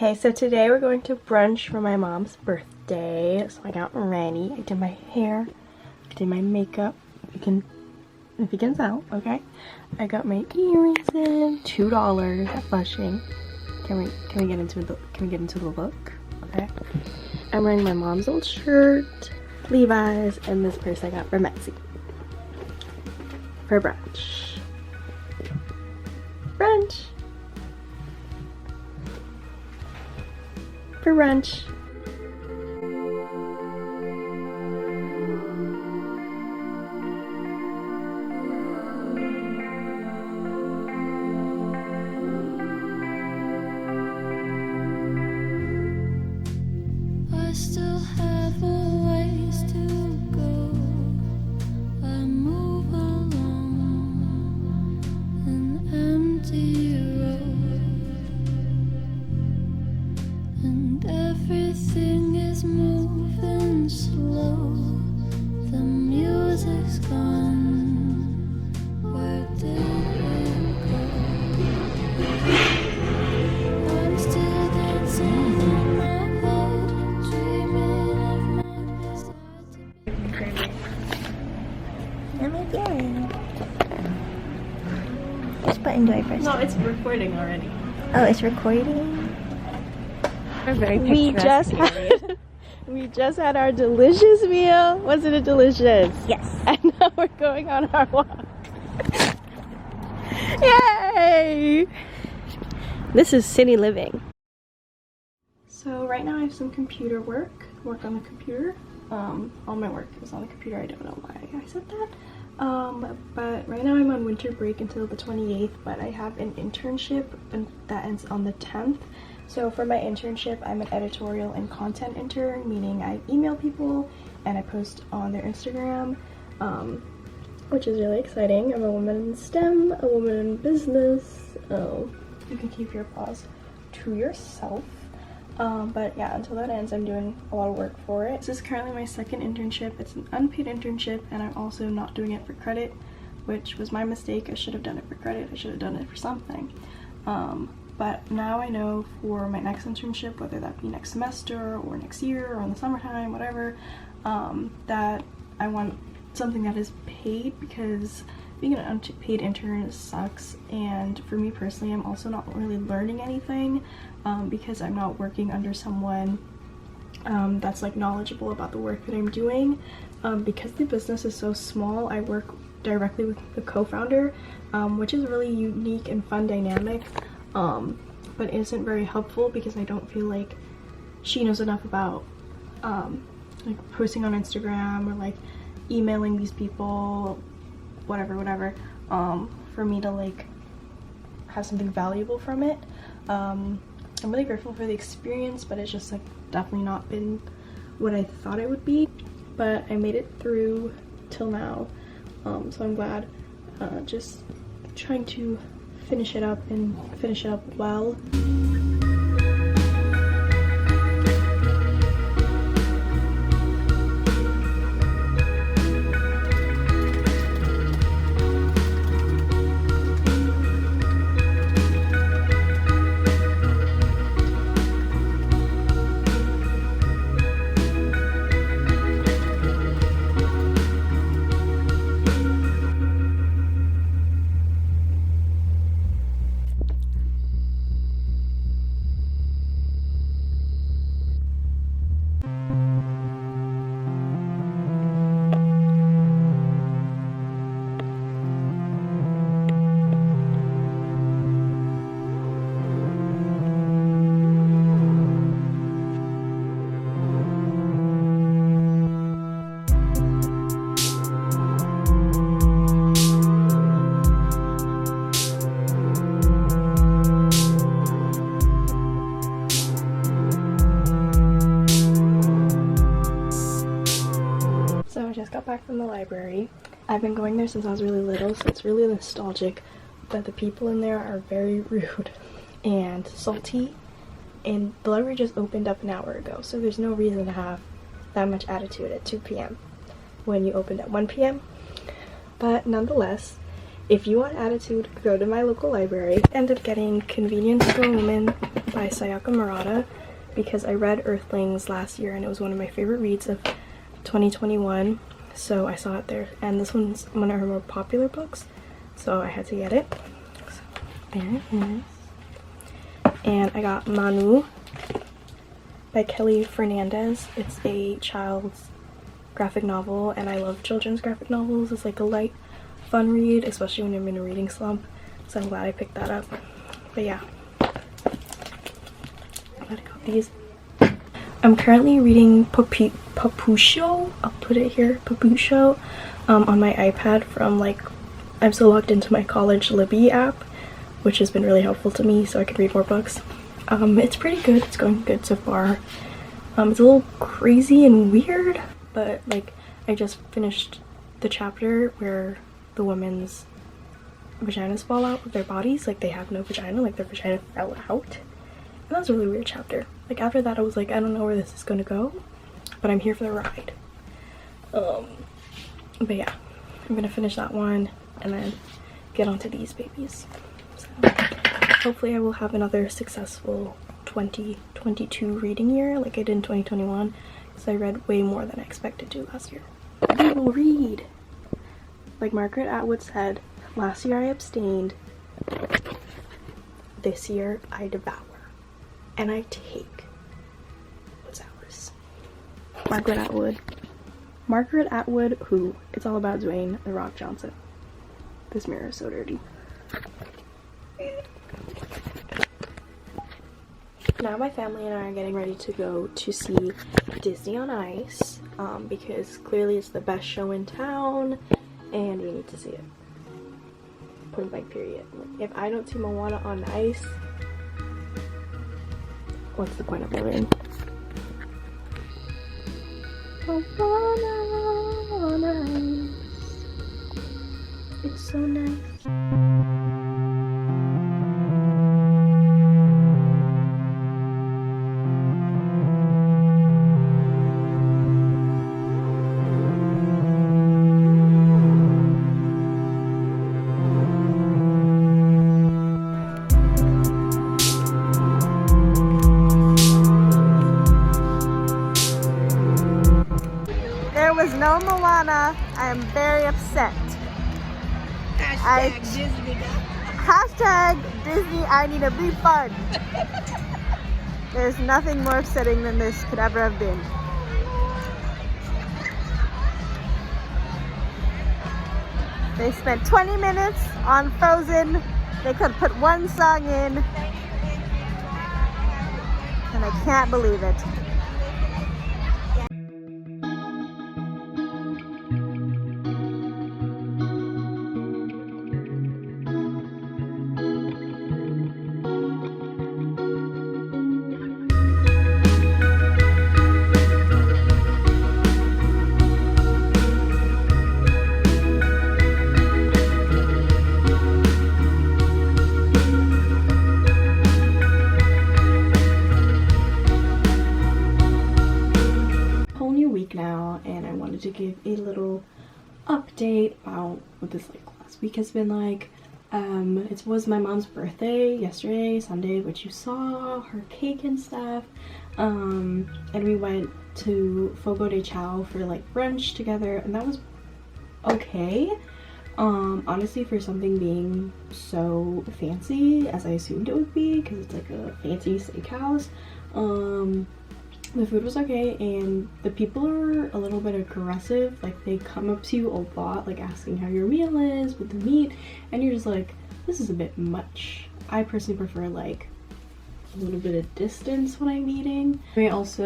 Okay, so today we're going to brunch for my mom's birthday. So I got ready. I did my hair, I did my makeup. If you can tell, okay? I got my earrings in, $2 at Flushing. Can we get into the look? Okay. I'm wearing my mom's old shirt, Levi's, and this purse I got from Etsy for brunch. Brunch. For brunch. I still have a ways to go. I move along an empty road, and everything is moving slow. The music's gone. Where did it go? I'm still dancing in my head, dreaming of my desire to I'm like, yeah. Which button do I press? No, it's recording already. Oh, it's recording? We're very we just had our delicious meal. Wasn't it delicious? Yes. And now we're going on our walk. Yay! This is city living. So right now I have some computer work on the computer. All my work is on the computer. I don't know why I said that. But right now I'm on winter break until the 28th, but I have an internship and that ends on the 10th. So for my internship, I'm an editorial and content intern, meaning I email people and I post on their Instagram, which is really exciting. I'm a woman in STEM, a woman in business. You can keep your applause to yourself. But yeah, until that ends, I'm doing a lot of work for it. This is currently my second internship. It's an unpaid internship, and I'm also not doing it for credit, which was my mistake. I should have done it for credit. I should have done it for something. But now I know for my next internship, whether that be next semester or next year or in the summertime, whatever, that I want something that is paid, because being an unpaid intern sucks. And for me personally, I'm also not really learning anything because I'm not working under someone that's like knowledgeable about the work that I'm doing. Because the business is so small, I work directly with the co-founder, which is a really unique and fun dynamic, but isn't very helpful because I don't feel like she knows enough about like posting on Instagram or like emailing these people, whatever, for me to like have something valuable from it. I'm really grateful for the experience, but it's just like definitely not been what I thought it would be, but I made it through till now, so I'm glad. Just trying to finish it up and finish it up well. Got back from the library. I've been going there since I was really little, so it's really nostalgic, but the people in there are very rude and salty, and the library just opened up an hour ago, so there's no reason to have that much attitude at 2 p.m. when you opened at 1 p.m. But nonetheless, if you want attitude, go to my local library. Ended up getting convenience store women by Sayaka Murata because I read Earthlings last year and it was one of my favorite reads of 2021, so I saw it there, and this one's one of her more popular books, so I had to get it. So there it is. And I got Manu by Kelly Fernandez. It's a child's graphic novel, and I love children's graphic novels. It's like a light, fun read, especially when I'm in a reading slump, so I'm glad I picked that up. But yeah, I'm glad I got these. I'm currently reading Papusho, I'll put it here, Papusho, on my iPad from I'm so logged into my College Libby app, which has been really helpful to me so I can read more books. It's pretty good, it's going good so far. It's a little crazy and weird, but I just finished the chapter where the women's vaginas fall out of their bodies, they have no vagina, their vagina fell out. And that was a really weird chapter. After that I was I don't know where this is gonna go, but I'm here for the ride. But yeah, I'm gonna finish that one and then get onto these babies. So hopefully I will have another successful 2022 reading year like I did in 2021, because I read way more than I expected to last year. I will read. Like Margaret Atwood said, last year I abstained, this year I devour. And I take what's ours. Margaret Atwood. Margaret Atwood, who? It's all about Dwayne The Rock Johnson. This mirror is so dirty. Now my family and I are getting ready to go to see Disney on Ice, because clearly it's the best show in town and we need to see it. Point blank period. If I don't see Moana on ice, what's the point of living? Moana on ice. It's so nice. No Moana. I am very upset. Hashtag Disney, I need a refund. There's nothing more upsetting than this could ever have been. They spent 20 minutes on Frozen. They could put one song in. And I can't believe it. Now, and I wanted to give a little update about what this last week has been like. It was my mom's birthday yesterday, Sunday, which you saw her cake and stuff, and we went to Fogo de Chao for brunch together, and that was okay. Honestly, for something being so fancy as I assumed it would be, because it's a fancy steakhouse, the food was okay, and the people are a little bit aggressive. They come up to you a lot, asking how your meal is with the meat, and you're just this is a bit much. I personally prefer a little bit of distance when I'm eating. I was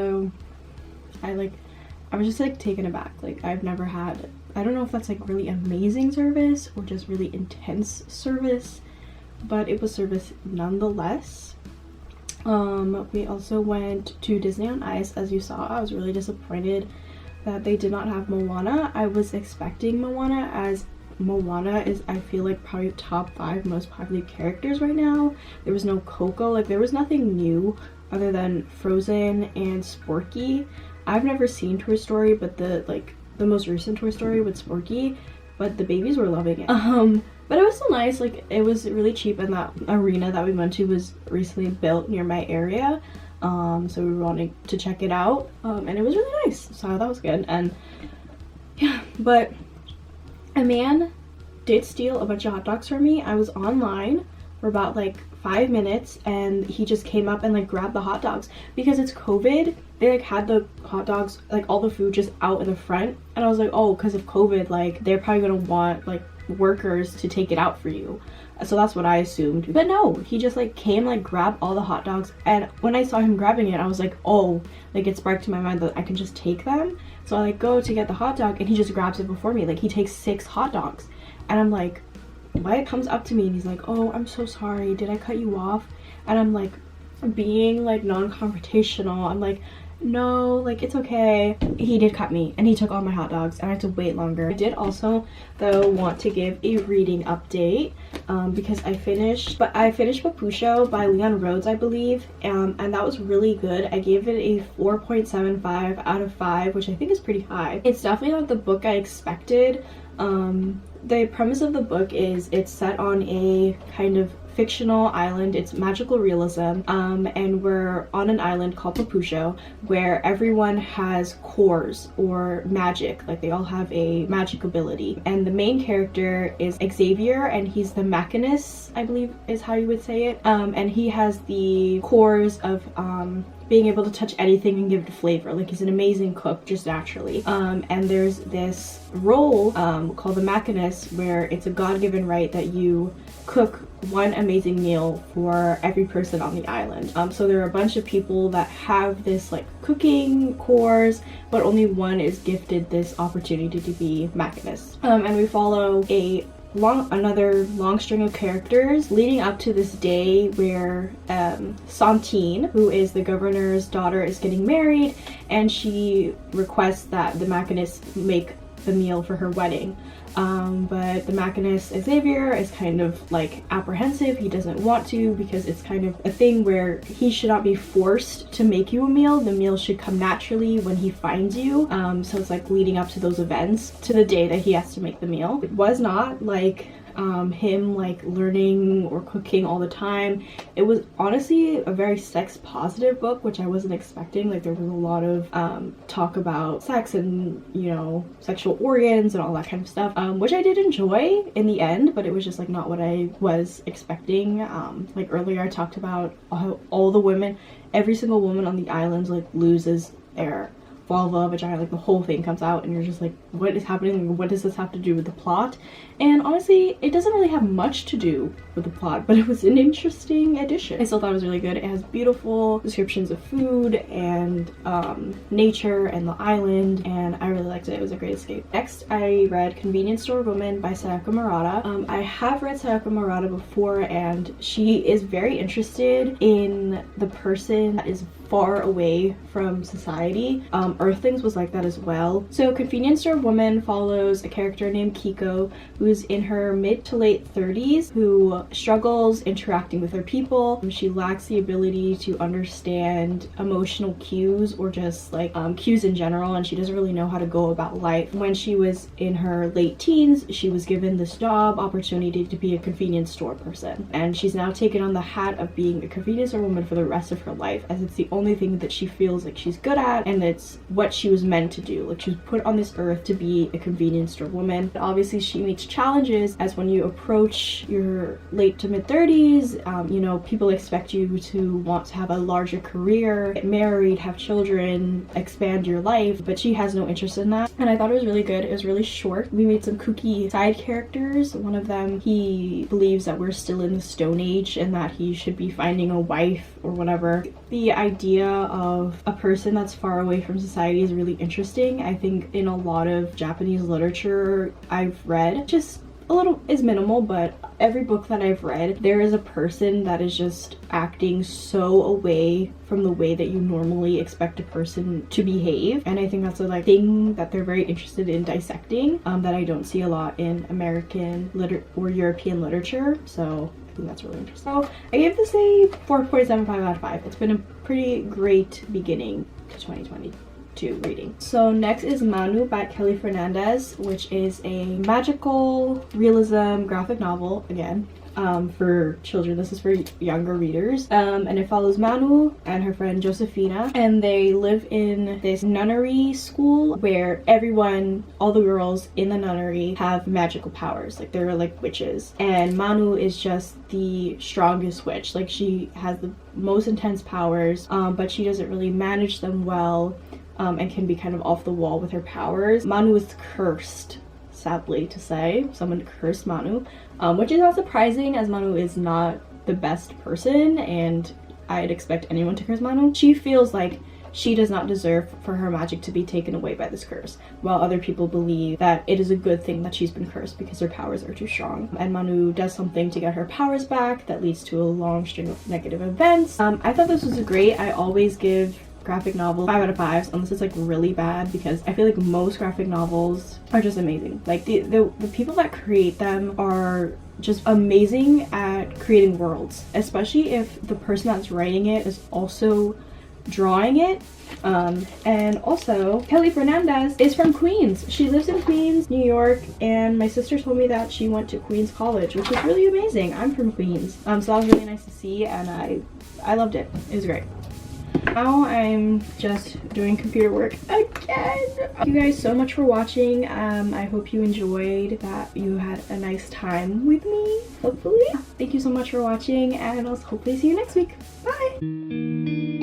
just taken aback. I've never had, I don't know if that's really amazing service or just really intense service, but it was service nonetheless. We also went to Disney on Ice. As you saw, I was really disappointed that they did not have Moana. I was expecting Moana, as Moana is, I feel probably top 5 most popular characters right now. There was no Coco, there was nothing new other than Frozen and Sporky. I've never seen Toy Story, but the most recent Toy Story with Sporky, but the babies were loving it. But it was still nice. Like, it was really cheap, and that arena that we went to was recently built near my area. So we wanted to check it out, and it was really nice, so that was good. And yeah, but a man did steal a bunch of hot dogs from me. I was online for about like 5 minutes, and he just came up and like grabbed the hot dogs. Because it's COVID, they like had the hot dogs, like all the food just out in the front, and I was like, oh, because of COVID, like they're probably gonna want like workers to take it out for you. So that's what I assumed. But no, he just like came, like grabbed all the hot dogs, and when I saw him grabbing it, I was like, oh, like it sparked in my mind that I can just take them. So I like go to get the hot dog, and he just grabs it before me. Like, he takes 6 hot dogs, and I'm like, why? It comes up to me and he's like, oh, I'm so sorry, did I cut you off? And I'm like, being like non-confrontational, I'm like, no, like it's okay. He did cut me, and he took all my hot dogs, and I had to wait longer. I did also though want to give a reading update, because I finished Papusho by Leon Rhodes, I believe, and that was really good. I gave it a 4.75 out of 5, which I think is pretty high. It's definitely not the book I expected. The premise of the book is it's set on a kind of fictional island. It's magical realism, and we're on an island called Papusho, where everyone has cores or magic. Like, they all have a magic ability, and the main character is Xavier, and he's the machinist, I believe is how you would say it, and he has the cores of being able to touch anything and give it a flavor. Like, he's an amazing cook just naturally. And there's this role called the machinist, where it's a god-given right that you cook one amazing meal for every person on the island. So there are a bunch of people that have this like cooking cores, but only one is gifted this opportunity to be machinist. And we follow another long string of characters leading up to this day where Santine, who is the governor's daughter, is getting married, and she requests that the machinist make the meal for her wedding. But the machinist Xavier is kind of like apprehensive. He doesn't want to, because it's kind of a thing where he should not be forced to make you a meal. The meal should come naturally when he finds you. So it's like leading up to those events, to the day that he has to make the meal. It was not like him like learning or cooking all the time. It was honestly a very sex positive book, which I wasn't expecting. Like, there was a lot of talk about sex and, you know, sexual organs and all that kind of stuff, which I did enjoy in the end, but it was just like not what I was expecting. Like earlier I talked about how all the women, every single woman on the island like loses their vulva, vagina, like the whole thing comes out, and you're just like, what is happening? What does this have to do with the plot? And honestly, it doesn't really have much to do with the plot, but it was an interesting addition. I still thought it was really good. It has beautiful descriptions of food and nature and the island, and I really liked it. It was a great escape. Next, I read Convenience Store Woman by Sayaka Murata. I have read Sayaka Murata before, and she is very interested in the person that is far away from society. Earthlings was like that as well. So Convenience Store Woman follows a character named Kiko, who's in her mid to late 30s, who struggles interacting with her people. She lacks the ability to understand emotional cues, or just like cues in general, and she doesn't really know how to go about life. When she was in her late teens, she was given this job opportunity to be a convenience store person, and she's now taken on the hat of being a convenience store woman for the rest of her life, as it's the only thing that she feels like she's good at, and it's what she was meant to do. Like, she was put on this earth to be a convenience store woman. But obviously she meets challenges, as when you approach your late to mid 30s, you know, people expect you to want to have a larger career, get married, have children, expand your life, but she has no interest in that. And I thought it was really good. It was really short. We made some kooky side characters. One of them, he believes that we're still in the Stone Age and that he should be finding a wife or whatever. The idea of a person that's far away from society is really interesting. I think in a lot of Japanese literature I've read, just a little is minimal, but every book that I've read, there is a person that is just acting so away from the way that you normally expect a person to behave, and I think that's a like thing that they're very interested in dissecting, that I don't see a lot in American or European literature. So I think that's really interesting. So I gave this a 4.75 out of 5. It's been a pretty great beginning to 2020. to reading. So next is Manu by Kelly Fernandez, which is a magical realism graphic novel, again, for children. This is for younger readers, and it follows Manu and her friend Josefina, and they live in this nunnery school where everyone, all the girls in the nunnery, have magical powers. Like, they're like witches, and Manu is just the strongest witch. Like, she has the most intense powers, but she doesn't really manage them well, and can be kind of off the wall with her powers. Manu is cursed, sadly to say. Someone cursed Manu, which is not surprising, as Manu is not the best person, and I'd expect anyone to curse Manu. She feels like she does not deserve for her magic to be taken away by this curse, while other people believe that it is a good thing that she's been cursed because her powers are too strong. And Manu does something to get her powers back that leads to a long string of negative events. I thought this was great. I always give graphic novels 5 out of 5 unless it's like really bad, because I feel like most graphic novels are just amazing. Like, the people that create them are just amazing at creating worlds, especially if the person that's writing it is also drawing it. And also, Kelly Fernandez is from Queens. She lives in Queens, New York, and my sister told me that she went to Queens College, which is really amazing. I'm from Queens, so that was really nice to see, and I loved it. It was great. Now I'm just doing computer work again. Thank you guys so much for watching. I hope you enjoyed, that you had a nice time with me, hopefully. Thank you so much for watching, and I'll hopefully see you next week. Bye!